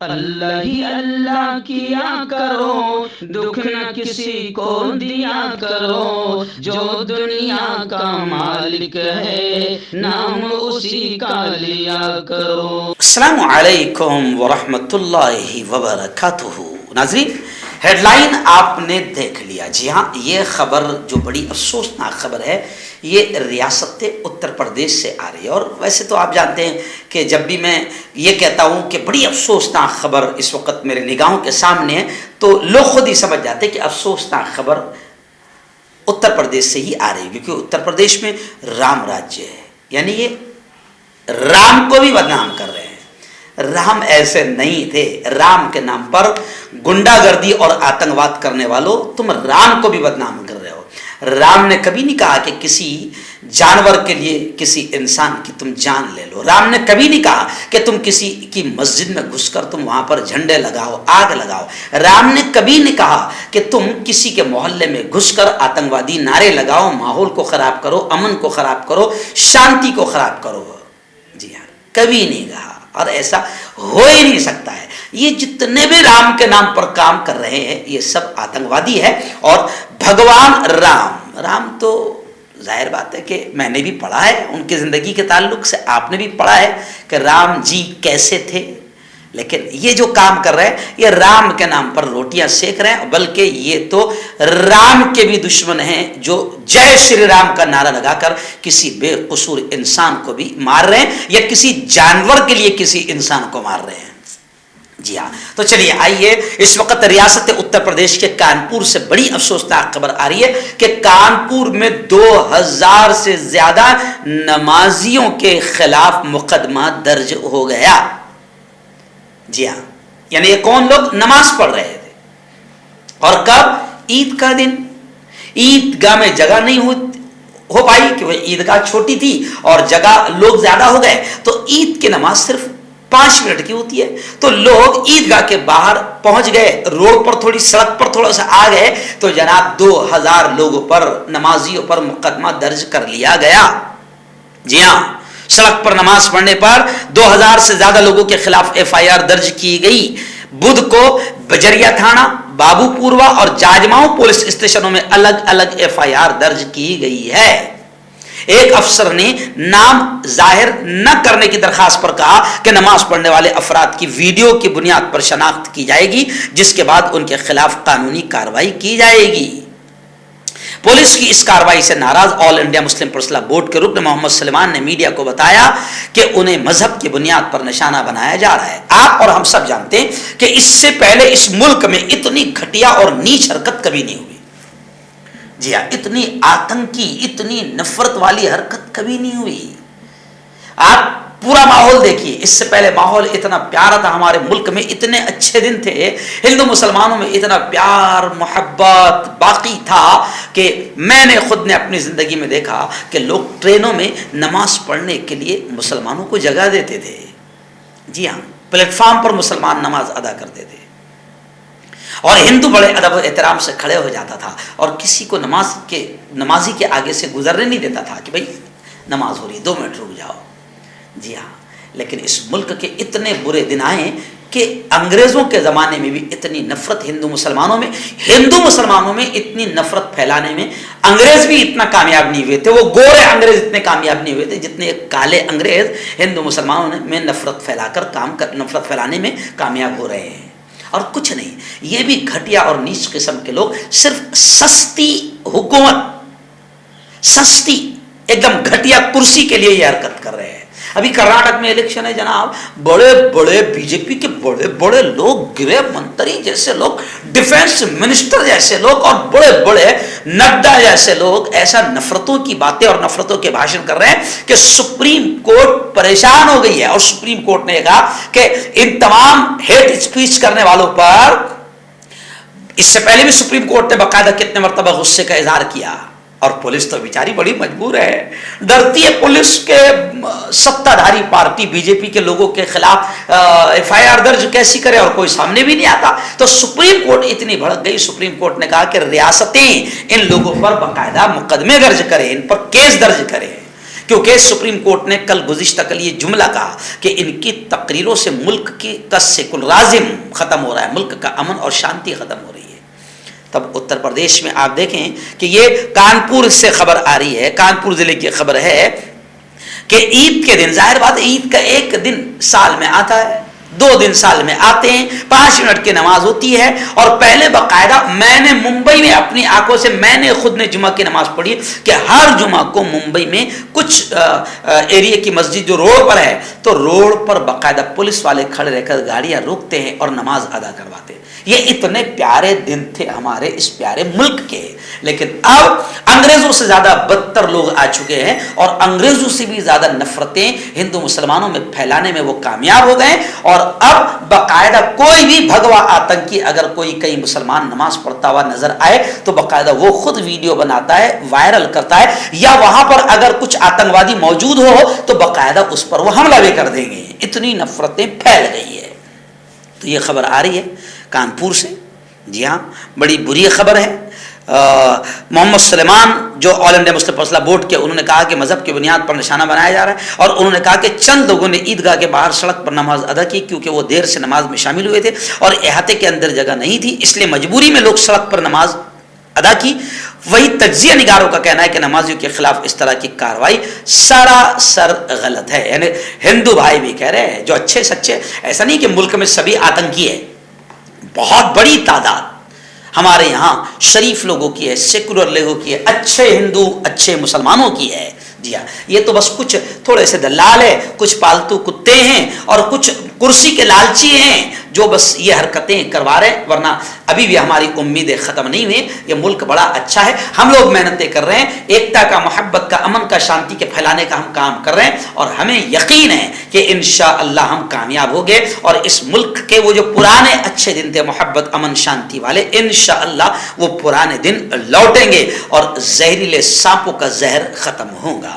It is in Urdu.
اللہ ہی اللہ کیا کرو، دکھ نہ کسی کو دیا کرو، جو دنیا کا مالک ہے نام اسی کا لیا کرو۔ السلام علیکم ورحمۃ اللہ وبرکاتہ۔ ناظرین، ہیڈ لائن آپ نے دیکھ لیا۔ جی ہاں، یہ خبر جو بڑی افسوسناک خبر ہے، یہ ریاست اتر پردیش سے آ رہی ہے۔ اور ویسے تو آپ جانتے ہیں کہ جب بھی میں یہ کہتا ہوں کہ بڑی افسوسناک خبر اس وقت میرے نگاہوں کے سامنے ہے، تو لوگ خود ہی سمجھ جاتے ہیں کہ افسوسناک خبر اتر پردیش سے ہی آ رہی ہے، کیونکہ اتر پردیش میں رام راجیہ ہے، یعنی یہ رام کو بھی بدنام کر رہے ہیں۔ رام ایسے نہیں تھے۔ رام کے نام پر گنڈا گردی اور آتنکواد کرنے والوں، تم رام کو بھی بدنام کر رہے ہو۔ رام نے کبھی نہیں کہا کہ کسی جانور کے لیے کسی انسان کی تم جان لے لو۔ رام نے کبھی نہیں کہا کہ تم کسی کی مسجد میں گھس کر تم وہاں پر جھنڈے لگاؤ، آگ لگاؤ۔ رام نے کبھی نہیں کہا کہ تم کسی کے محلے میں گھس کر آتنکوادی نعرے لگاؤ، ماحول کو خراب کرو، امن کو خراب کرو، شانتی کو خراب کرو۔ جی ہاں، کبھی نہیں کہا، اور ایسا ہو ہی نہیں سکتا ہے۔ یہ جتنے بھی رام کے نام پر کام کر رہے ہیں، یہ سب آتنکوادی ہے۔ اور بھگوان رام تو ظاہر بات ہے کہ میں نے بھی پڑھا ہے ان کی زندگی کے تعلق سے، آپ نے بھی پڑھا ہے کہ رام جی کیسے تھے، لیکن یہ جو کام کر رہے ہیں، یہ رام کے نام پر روٹیاں سیک رہے ہیں، بلکہ یہ تو رام کے بھی دشمن ہیں، جو جے شری رام کا نعرہ لگا کر کسی بے قصور انسان کو بھی مار رہے ہیں، یا کسی جانور کے لیے کسی انسان کو مار رہے ہیں۔ جی ہاں، تو چلیے آئیے، اس وقت ریاست اتر پردیش کے کانپور سے بڑی افسوسناک خبر آ رہی ہے کہ کانپور میں 2000 سے زیادہ نمازیوں کے خلاف مقدمہ درج ہو گیا۔ جی ہاں، یعنی یہ کون لوگ نماز پڑھ رہے تھے، اور کب؟ عید کا دن۔ عید گاہ میں جگہ نہیں ہو پائی کہ وہ عیدگاہ چھوٹی تھی اور جگہ لوگ زیادہ ہو گئے، تو عید کی نماز صرف 5 منٹ کی ہوتی ہے، تو لوگ عیدگاہ کے باہر پہنچ گئے، روڈ پر تھوڑی سڑک پر تھوڑا سا آ گئے، تو جناب 2000 لوگوں پر، نمازیوں پر مقدمہ درج کر لیا گیا۔ جی ہاں، سڑک پر نماز پڑھنے پر 2000 سے زیادہ لوگوں کے خلاف FIR درج کی گئی۔ بدھ کو بجریا تھانہ، بابو پوروا اور جاجماؤں پولیس اسٹیشنوں میں الگ الگ FIR درج کی گئی ہے۔ ایک افسر نے نام ظاہر نہ کرنے کی درخواست پر کہا کہ نماز پڑھنے والے افراد کی ویڈیو کی بنیاد پر شناخت کی جائے گی، جس کے بعد ان کے خلاف قانونی کارروائی کی جائے گی۔ پولیس کی اس کارروائی سے ناراض آل انڈیا مسلم پرسنل بورڈ کے رکن محمد سلیمان نے میڈیا کو بتایا کہ انہیں مذہب کی بنیاد پر نشانہ بنایا جا رہا ہے۔ آپ اور ہم سب جانتے ہیں کہ اس سے پہلے اس ملک میں اتنی گھٹیا اور نیچ حرکت کبھی نہیں ہوئی۔ جی ہاں، اتنی آتنکی، اتنی نفرت والی حرکت کبھی نہیں ہوئی۔ آپ پورا ماحول دیکھیے، اس سے پہلے ماحول اتنا پیارا تھا، ہمارے ملک میں اتنے اچھے دن تھے، ہندو مسلمانوں میں اتنا پیار محبت باقی تھا کہ میں نے خود نے اپنی زندگی میں دیکھا کہ لوگ ٹرینوں میں نماز پڑھنے کے لیے مسلمانوں کو جگہ دیتے تھے۔ جی ہاں، پلیٹ فارم پر مسلمان نماز ادا کرتے تھے، اور ہندو بڑے ادب و احترام سے کھڑے ہو جاتا تھا، اور کسی کو نمازی کے آگے سے گزرنے نہیں دیتا تھا کہ بھائی نماز ہو رہی، 2 منٹ رک جاؤ۔ جی ہاں، لیکن اس ملک کے اتنے برے دن آئے کہ انگریزوں کے زمانے میں بھی اتنی نفرت ہندو مسلمانوں میں اتنی نفرت پھیلانے میں انگریز بھی اتنا کامیاب نہیں ہوئے تھے۔ وہ گورے انگریز اتنے کامیاب نہیں ہوئے تھے جتنے کالے انگریز ہندو مسلمانوں میں نفرت پھیلانے میں کامیاب ہو رہے ہیں۔ اور کچھ نہیں، یہ بھی گھٹیا اور نیچ قسم کے لوگ صرف سستی حکومت، سستی ایک دم گھٹیا کرسی کے لیے یہ حرکت کر رہے ہیں۔ ابھی کرناٹک میں الیکشن ہے جناب، بڑے بڑے بی جے پی کے بڑے بڑے لوگ، گرہ منتری جیسے لوگ، ڈیفنس منسٹر جیسے لوگ، اور بڑے بڑے نڈا جیسے لوگ ایسا نفرتوں کی باتیں اور نفرتوں کے بھاشن کر رہے ہیں کہ سپریم کورٹ پریشان ہو گئی ہے، اور سپریم کورٹ نے کہا کہ ان تمام ہیٹ اسپیچ کرنے والوں پر، اس سے پہلے بھی سپریم کورٹ نے باقاعدہ کتنے مرتبہ غصے کا اظہار کیا، اور پولیس تو بیچاری بڑی مجبور ہے، ڈرتی ہے پولیس کے ستا دھاری پارٹی بی جے پی کے لوگوں کے خلاف FIR درج کیسی کرے، اور کوئی سامنے بھی نہیں آتا۔ تو سپریم کورٹ اتنی بھڑک گئی، سپریم کورٹ نے کہا کہ ریاستیں ان لوگوں پر باقاعدہ مقدمے درج کریں، ان پر کیس درج کریں، کیونکہ سپریم کورٹ نے گزشتہ کل یہ جملہ کہا کہ ان کی تقریروں سے ملک کی کا سیکولرازم ختم ہو رہا ہے، ملک کا امن اور شانتی ختم ہو رہی ہے۔ تب اتر پردیش میں آپ دیکھیں کہ یہ کانپور سے خبر آ رہی ہے، کانپور ضلع کی خبر ہے کہ عید کے دن، ظاہر بات عید کا ایک دن سال میں آتا ہے، 2 دن سال میں آتے ہیں، 5 منٹ کی نماز ہوتی ہے، اور پہلے باقاعدہ میں نے ممبئی میں اپنی آنکھوں سے میں نے خود نے جمعہ کی نماز پڑھی کہ ہر جمعہ کو ممبئی میں کچھ ایریے کی مسجد جو روڈ پر ہے تو روڈ پر باقاعدہ پولیس والے کھڑے رہ کر گاڑیاں روکتے ہیں اور نماز ادا کرواتے ہیں۔ یہ اتنے پیارے دن تھے ہمارے اس پیارے ملک کے، لیکن اب انگریزوں سے زیادہ بدتر لوگ آ چکے ہیں اور انگریزوں سے بھی زیادہ نفرتیں ہندو مسلمانوں میں پھیلانے میں وہ کامیاب ہو گئے، اور اب باقاعدہ کوئی بھی بھگوا آتنکی اگر کوئی کئی مسلمان نماز پڑھتا ہوا نظر آئے تو باقاعدہ وہ خود ویڈیو بناتا ہے، وائرل کرتا ہے، یا وہاں پر اگر کچھ آتنکوادی موجود ہو تو باقاعدہ اس پر وہ حملہ بھی کر دیں گے۔ اتنی نفرتیں پھیل گئی ہے۔ تو یہ خبر آ رہی ہے کانپور سے، جی ہاں بڑی بری خبر ہے۔ محمد سلیمان جو آل انڈیا مسلم فیصلہ بورڈ کے، انہوں نے کہا کہ مذہب کی بنیاد پر نشانہ بنایا جا رہا ہے، اور انہوں نے کہا کہ چند لوگوں نے عیدگاہ کے باہر سڑک پر نماز ادا کی کیونکہ وہ دیر سے نماز میں شامل ہوئے تھے اور احاطے کے اندر جگہ نہیں تھی، اس لیے مجبوری میں لوگ سڑک پر نماز ادا کی۔ وہی تجزیہ نگاروں کا کہنا ہے کہ نمازیوں کے خلاف اس طرح کی کارروائی سراسر غلط ہے۔ یعنی ہندو بھائی بھی کہہ رہے ہیں جو اچھے سچے، ایسا نہیں کہ ملک میں سبھی آتنکی ہے، بہت بڑی تعداد ہمارے یہاں شریف لوگوں کی ہے، سیکولر لوگوں کی ہے، اچھے ہندو اچھے مسلمانوں کی ہے۔ جی ہاں، یہ تو بس کچھ تھوڑے سے دلال ہے، کچھ پالتو کتے ہیں اور کچھ کرسی کے لالچی ہیں جو بس یہ حرکتیں کروا رہے ہیں، ورنہ ابھی بھی ہماری امیدیں ختم نہیں ہوئی۔ یہ ملک بڑا اچھا ہے، ہم لوگ محنتیں کر رہے ہیں، ایکتا کا، محبت کا، امن کا، شانتی کے پھیلانے کا ہم کام کر رہے ہیں، اور ہمیں یقین ہے کہ انشاءاللہ ہم کامیاب ہوں گے، اور اس ملک کے وہ جو پرانے اچھے دن تھے محبت امن شانتی والے، انشاءاللہ وہ پرانے دن لوٹیں گے اور زہریلے سانپوں کا زہر ختم ہوگا۔